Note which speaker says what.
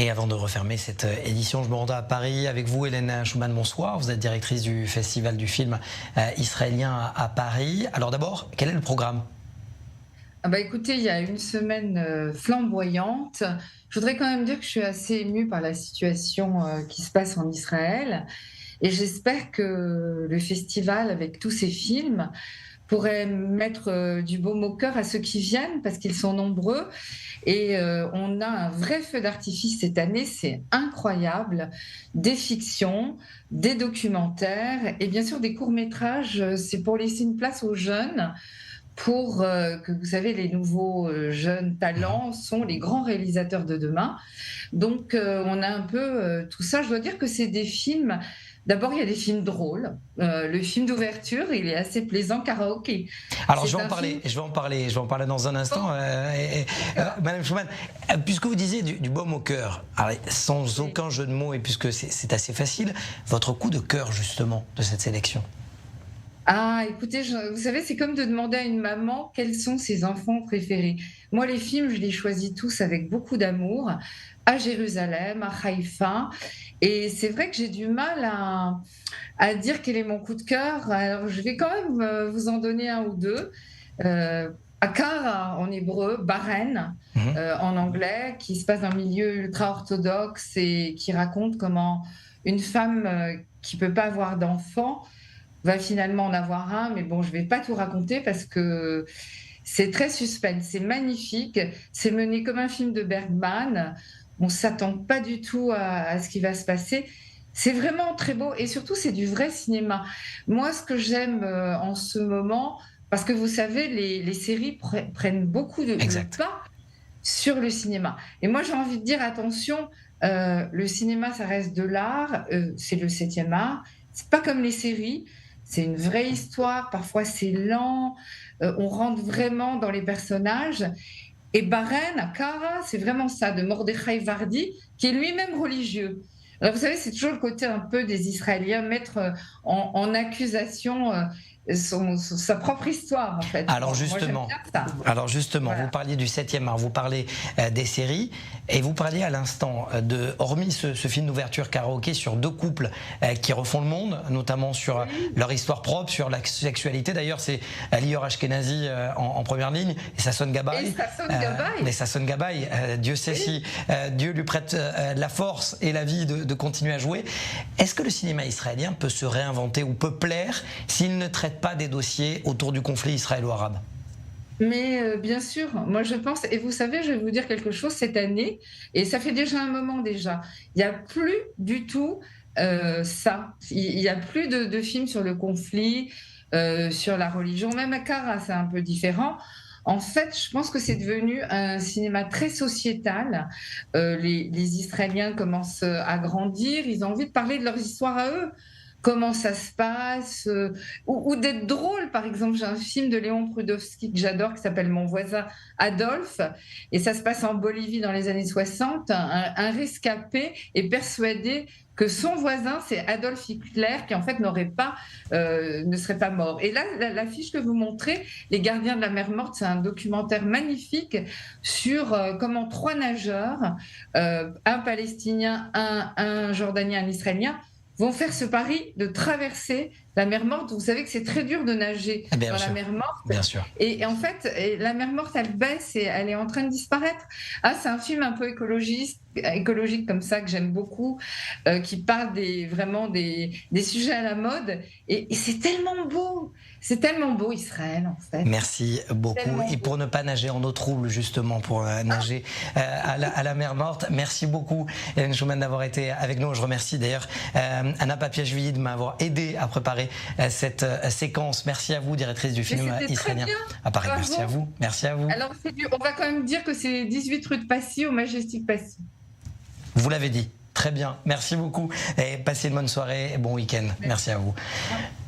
Speaker 1: Et avant de refermer cette édition, je me rends à Paris avec vous, Hélène Schuman. Bonsoir. Vous êtes directrice du Festival du film israélien à Paris. Alors d'abord, quel est le programme?
Speaker 2: Écoutez, il y a une semaine flamboyante. Je voudrais quand même dire que je suis assez émue par la situation qui se passe en Israël. Et j'espère que le festival, avec tous ces films, pourrait mettre du baume au cœur à ceux qui viennent, parce qu'ils sont nombreux. Et on a un vrai feu d'artifice cette année, c'est incroyable. Des fictions, des documentaires et bien sûr des courts-métrages. C'est pour laisser une place aux jeunes pour que, vous savez, les nouveaux jeunes talents sont les grands réalisateurs de demain. Donc, on a un peu tout ça. Je dois dire que c'est des films. D'abord, il y a des films drôles. Le film d'ouverture, il est assez plaisant, Karaoké.
Speaker 1: Alors je
Speaker 2: C'est
Speaker 1: vais en
Speaker 2: un film.
Speaker 1: parler, dans un instant. Madame Schuman, puisque vous disiez du baume au cœur, alors, sans
Speaker 2: Oui.
Speaker 1: aucun jeu de mots et puisque c'est assez facile, votre coup de cœur justement de cette sélection.
Speaker 2: Ah, écoutez, vous savez, c'est comme de demander à une maman quels sont ses enfants préférés. Moi, les films, je les choisis tous avec beaucoup d'amour, à Jérusalem, à Haïfa. Et c'est vrai que j'ai du mal à dire quel est mon coup de cœur. Alors, je vais quand même vous en donner un ou deux. Akara en hébreu, Baren
Speaker 1: Mhm.
Speaker 2: en anglais, qui se passe dans un milieu ultra-orthodoxe et qui raconte comment une femme qui peut pas avoir d'enfant va finalement en avoir un, mais bon, je vais pas tout raconter parce que c'est très suspense, c'est magnifique, c'est mené comme un film de Bergman, on s'attend pas du tout à ce qui va se passer. C'est vraiment très beau et surtout c'est du vrai cinéma. Moi, ce que j'aime en ce moment, parce que vous savez, les séries prennent beaucoup le
Speaker 1: Exact.
Speaker 2: pas sur le cinéma. Et moi, j'ai envie de dire attention, le cinéma, ça reste de l'art, c'est le septième art. C'est pas comme les séries, c'est une vraie histoire, parfois c'est lent, on rentre vraiment dans les personnages. Et Baren, Akara, c'est vraiment ça, de Mordechai Vardi, qui est lui-même religieux. Alors vous savez, c'est toujours le côté un peu des Israéliens, mettre en accusation sa propre histoire, en fait.
Speaker 1: Alors
Speaker 2: Moi j'aime
Speaker 1: justement,
Speaker 2: bien ça.
Speaker 1: vous
Speaker 2: Voilà.
Speaker 1: parliez du 7e art, vous parlez des séries, et vous parliez à l'instant hormis ce film d'ouverture Karaoké, sur deux couples qui refont le monde, notamment sur
Speaker 2: Oui,
Speaker 1: leur histoire propre, sur la sexualité. D'ailleurs, c'est Lior Ashkenazi en première ligne, et Sasson
Speaker 2: et
Speaker 1: Gabay.
Speaker 2: ça sonne Gabay.
Speaker 1: Dieu sait
Speaker 2: Oui.
Speaker 1: si Dieu lui prête la force et la vie de continuer à jouer. Est-ce que le cinéma israélien peut se réinventer ou peut plaire s'il ne traite pas des dossiers autour du conflit israélo-arabe?
Speaker 2: Mais bien sûr, moi je pense, et vous savez, je vais vous dire quelque chose cette année, et ça fait déjà un moment déjà, il n'y a plus du tout ça. Il n'y a plus de films sur le conflit, sur la religion, même à Cara, c'est un peu différent. En fait, je pense que c'est devenu un cinéma très sociétal. Les Israéliens commencent à grandir, ils ont envie de parler de leur histoire à eux. Comment ça se passe, ou d'être drôle. Par exemple, j'ai un film de Léon Prudowski que j'adore qui s'appelle Mon voisin Adolphe, et ça se passe en Bolivie dans les années 60. Un rescapé est persuadé que son voisin, c'est Adolf Hitler, qui en fait ne serait pas mort. Et là, l'affiche que vous montrez, Les Gardiens de la mer morte, c'est un documentaire magnifique sur comment trois nageurs, un Palestinien, un Jordanien, un Israélien, vont faire ce pari de traverser la mer Morte. Vous savez que c'est très dur de nager
Speaker 1: Bien
Speaker 2: dans la
Speaker 1: sûr,
Speaker 2: mer Morte.
Speaker 1: bien sûr.
Speaker 2: Et en fait, la mer Morte, elle baisse et elle est en train de disparaître. Ah, c'est un film un peu écologique comme ça que j'aime beaucoup, qui parle vraiment des sujets à la mode. Et c'est tellement beau. C'est tellement beau, Israël, en fait.
Speaker 1: Merci beaucoup.
Speaker 2: Tellement
Speaker 1: Et
Speaker 2: beau.
Speaker 1: pour ne pas nager en eau trouble, justement, pour nager à la mer morte, merci beaucoup, Hélène Schuman, d'avoir été avec nous. Je remercie d'ailleurs Anna Papiashvili de m'avoir aidé à préparer cette séquence. Merci à vous, directrice du
Speaker 2: Mais
Speaker 1: film
Speaker 2: c'était très
Speaker 1: israélien
Speaker 2: bien.
Speaker 1: à Paris. Merci à
Speaker 2: Bravo.
Speaker 1: vous. Merci à vous.
Speaker 2: Alors, on va quand même dire que c'est 18 rue de Passy au Majestic Passy.
Speaker 1: Vous l'avez dit. Très bien. Merci beaucoup. Et passez une bonne soirée et bon week-end. Merci à vous.